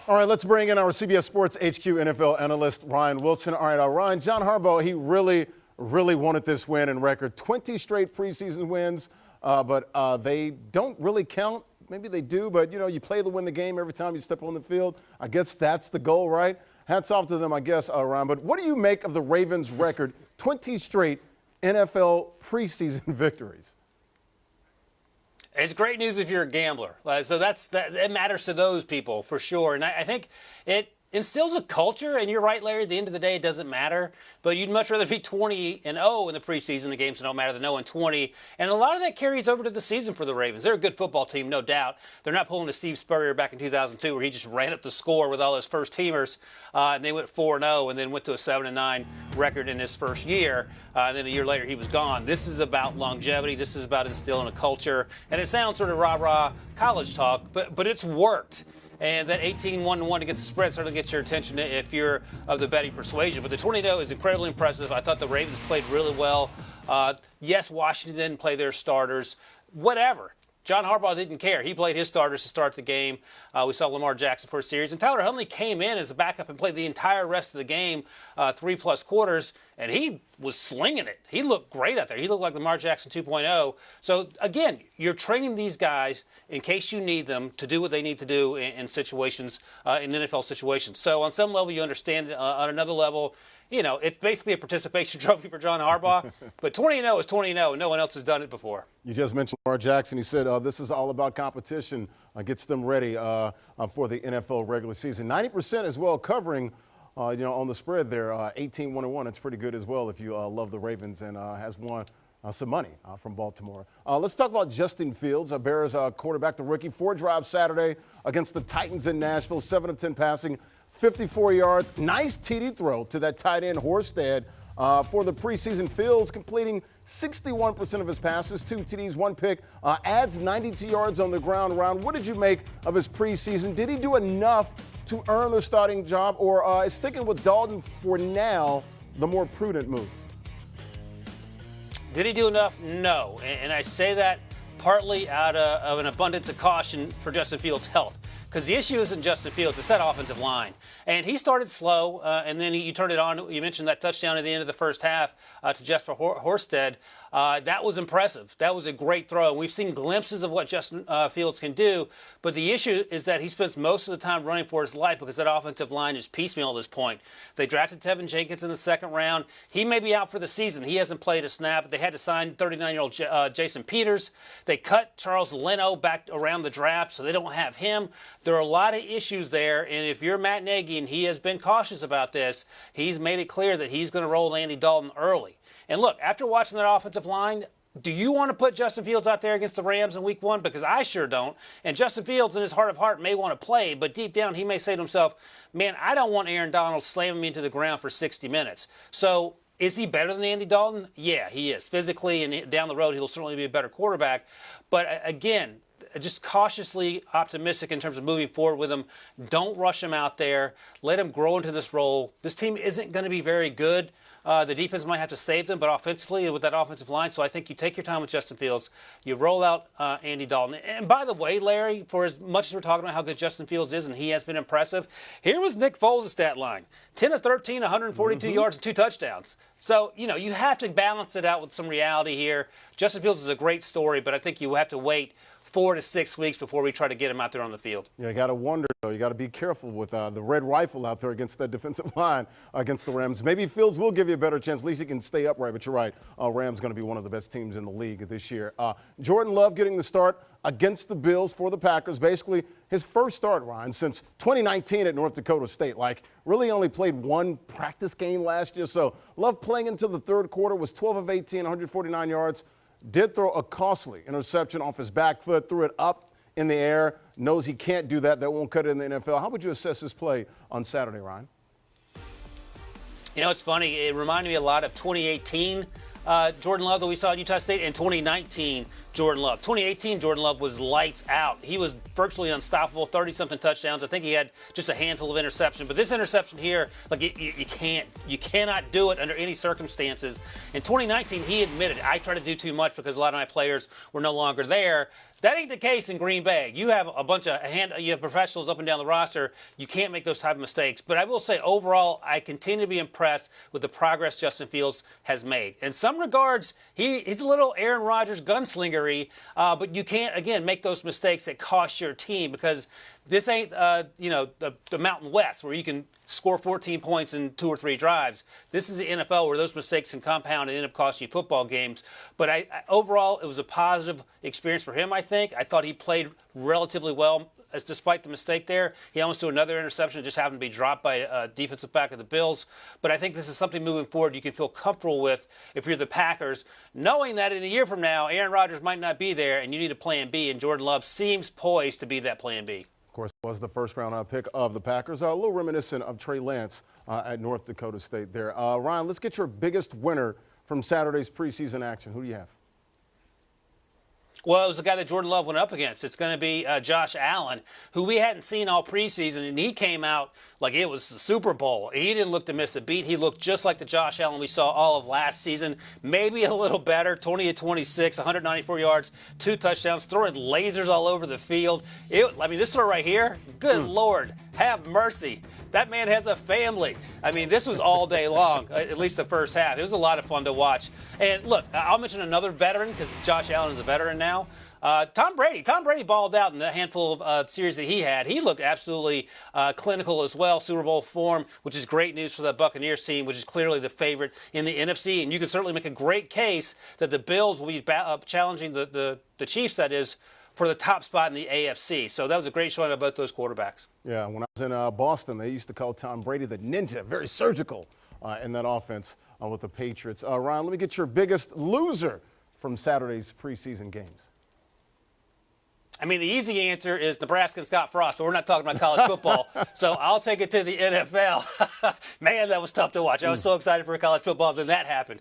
All right, let's bring in our CBS Sports HQ NFL analyst, Ryan Wilson. All right, Ryan, John Harbaugh, he really wanted this win and record. 20 straight preseason wins, but they don't really count. Maybe they do, but, you play to win the game every time you step on the field. I guess that's the goal, right? Hats off to them, I guess, Ryan. But what do you make of the Ravens' record, 20 straight NFL preseason victories? It's great news if you're a gambler. So it matters to those people for sure. And I think it instills a culture. And you're right, Larry. At the end of the day, it doesn't matter. But you'd much rather be 20-0 in the preseason, the games that don't matter, than 0-20. And a lot of that carries over to the season for the Ravens. They're a good football team, no doubt. They're not pulling a Steve Spurrier back in 2002 where he just ran up the score with all his first teamers. And they went 4-0 and then went to a 7-9 record in his first year. And then a year later, he was gone. This is about longevity. This is about instilling a culture. And it sounds sort of rah-rah college talk, but it's worked. And that 18-1-1 against the spread certainly gets your attention if you're of the betting persuasion. But the 20-0 is incredibly impressive. I thought the Ravens played really well. Yes, Washington didn't play their starters. Whatever. John Harbaugh didn't care. He played his starters to start the game. We saw Lamar Jackson for a series. And Tyler Huntley came in as a backup and played the entire rest of the game, 3+ quarters, and he was slinging it. He looked great out there. He looked like Lamar Jackson 2.0. So, again, you're training these guys in case you need them to do what they need to do in situations, in NFL situations. So on some level, you understand it. On another level, it's basically a participation trophy for John Harbaugh. But 20-0 is 20-0, and no one else has done it before. You just mentioned Lamar Jackson. He said this is all about competition, gets them ready for the NFL regular season. 90% as well covering, on the spread there, 18-1-1. It's pretty good as well if you love the Ravens, and has won some money from Baltimore. Let's talk about Justin Fields, Bears quarterback, the rookie. 4 drives Saturday against the Titans in Nashville, 7 of 10 passing, 54 yards. Nice TD throw to that tight end, Horsted. For the preseason, Fields completing 61% of his passes, 2 TDs, 1 pick, adds 92 yards on the ground. Round. What did you make of his preseason? Did he do enough to earn the starting job, or is sticking with Dalton for now the more prudent move? Did he do enough? No. And I say that partly out of an abundance of caution for Justin Fields' health. Because the issue isn't Justin Fields, it's that offensive line. And he started slow, and then you turned it on. You mentioned that touchdown at the end of the first half to Jesper Horsted. That was impressive. That was a great throw. And we've seen glimpses of what Justin Fields can do. But the issue is that he spends most of the time running for his life because that offensive line is piecemeal at this point. They drafted Tevin Jenkins in the second round. He may be out for the season. He hasn't played a snap. They had to sign 39-year-old Jason Peters. They cut Charles Leno back around the draft, so they don't have him. There are a lot of issues there, and if you're Matt Nagy, and he has been cautious about this, he's made it clear that he's going to roll Andy Dalton early. And look, after watching that offensive line, do you want to put Justin Fields out there against the Rams in week 1? Because I sure don't. And Justin Fields, in his heart of heart, may want to play, but deep down he may say to himself, man, I don't want Aaron Donald slamming me into the ground for 60 minutes. So is he better than Andy Dalton? Yeah, he is. Physically and down the road, he'll certainly be a better quarterback. But again, just cautiously optimistic in terms of moving forward with him. Don't rush him out there. Let him grow into this role. This team isn't going to be very good. The defense might have to save them, but offensively, with that offensive line, so I think you take your time with Justin Fields. You roll out Andy Dalton. And by the way, Larry, for as much as we're talking about how good Justin Fields is, and he has been impressive, here was Nick Foles' stat line. 10 of 13, 142 yards, and 2 touchdowns. So, you have to balance it out with some reality here. Justin Fields is a great story, but I think you have to wait 4 to 6 weeks before we try to get him out there on the field. Yeah, you got to wonder, though. You got to be careful with the red rifle out there against that defensive line against the Rams. Maybe Fields will give you a better chance. At least he can stay upright, but you're right. Rams going to be one of the best teams in the league this year. Jordan Love getting the start against the Bills for the Packers. Basically, his first start, Ryan, since 2019 at North Dakota State. Really only played 1 practice game last year. So Love playing until the third quarter, was 12 of 18, 149 yards. Did throw a costly interception off his back foot, threw it up in the air, knows he can't do that. That won't cut it in the NFL. How would you assess his play on Saturday, Ryan? It's funny. It reminded me a lot of 2018 Jordan Love that we saw at Utah State, and 2019 Jordan Love. 2018, Jordan Love was lights out. He was virtually unstoppable, 30-something touchdowns. I think he had just a handful of interceptions. But this interception here, like you cannot do it under any circumstances. In 2019, he admitted, I tried to do too much because a lot of my players were no longer there. That ain't the case in Green Bay. You have a bunch of you have professionals up and down the roster. You can't make those type of mistakes. But I will say, overall, I continue to be impressed with the progress Justin Fields has made. In some regards, he's a little Aaron Rodgers gunslingery, but you can't, again, make those mistakes that cost your team because this ain't, the Mountain West where you can score 14 points in 2 or 3 drives. This is the NFL where those mistakes can compound and end up costing you football games. But overall, it was a positive experience for him, I think. I thought he played relatively well. Despite the mistake there, he almost threw another interception. It just happened to be dropped by a defensive back of the Bills. But I think this is something moving forward you can feel comfortable with if you're the Packers, knowing that in a year from now, Aaron Rodgers might not be there and you need a plan B, and Jordan Love seems poised to be that plan B. Of course, was the first-round pick of the Packers. A little reminiscent of Trey Lance at North Dakota State there. Ryan, let's get your biggest winner from Saturday's preseason action. Who do you have? Well, it was the guy that Jordan Love went up against. It's going to be Josh Allen, who we hadn't seen all preseason, and he came out like it was the Super Bowl. He didn't look to miss a beat. He looked just like the Josh Allen we saw all of last season, maybe a little better, 20-26, 194 yards, 2 touchdowns, throwing lasers all over the field. This throw right here, good Lord, have mercy. That man has a family. This was all day long, at least the first half. It was a lot of fun to watch. And look, I'll mention another veteran because Josh Allen is a veteran now. Tom Brady. Tom Brady balled out in the handful of series that he had. He looked absolutely clinical as well, Super Bowl form, which is great news for the Buccaneers team, which is clearly the favorite in the NFC. And you can certainly make a great case that the Bills will be challenging the Chiefs, that is, for the top spot in the AFC. So that was a great showing by both those quarterbacks. Yeah, when I was in Boston, they used to call Tom Brady the ninja, very surgical in that offense with the Patriots. Ryan, let me get your biggest loser from Saturday's preseason games. The easy answer is Nebraska and Scott Frost, but we're not talking about college football, so I'll take it to the NFL. Man, that was tough to watch. I was so excited for college football, then that happened.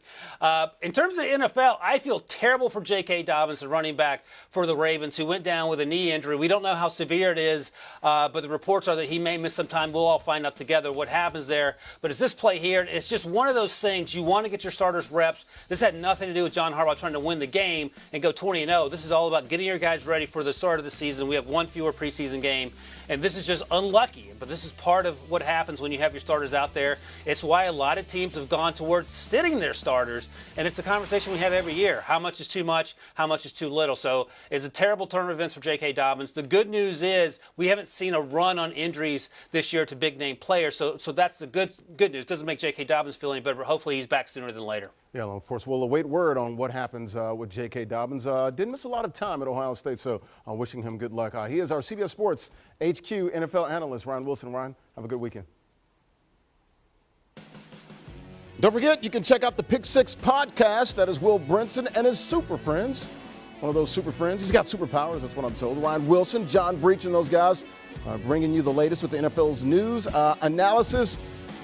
In terms of the NFL, I feel terrible for J.K. Dobbins, the running back for the Ravens, who went down with a knee injury. We don't know how severe it is, but the reports are that he may miss some time. We'll all find out together what happens there. But it's this play here. It's just one of those things. You want to get your starters reps. This had nothing to do with John Harbaugh trying to win the game and go 20-0. This is all about getting your guys ready for the start of the season. We have one fewer preseason game, and this is just unlucky. But this is part of what happens when you have your starters out there. It's why a lot of teams have gone towards sitting their starters, and it's a conversation we have every year. How much is too much? How much is too little? So it's a terrible turn of events for J.K. Dobbins. The good news is we haven't seen a run on injuries this year to big-name players, so that's the good news. It doesn't make J.K. Dobbins feel any better, but hopefully he's back sooner than later. Yeah, well, of course, we'll await word on what happens with J.K. Dobbins. Didn't miss a lot of time at Ohio State, so wishing him good luck. He is our CBS Sports HQ NFL analyst, Ryan Wilson. Ryan, have a good weekend. Don't forget, you can check out the Pick Six podcast. That is Will Brinson and his super friends. One of those super friends. He's got superpowers, that's what I'm told. Ryan Wilson, John Breach, and those guys bringing you the latest with the NFL's news, analysis,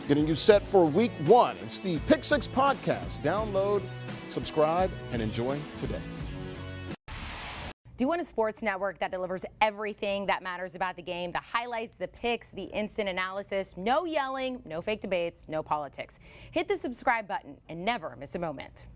getting you set for week 1. It's the Pick Six podcast. Download, subscribe, and enjoy today. Do you want a sports network that delivers everything that matters about the game? The highlights, the picks, the instant analysis, no yelling, no fake debates, no politics. Hit the subscribe button and never miss a moment.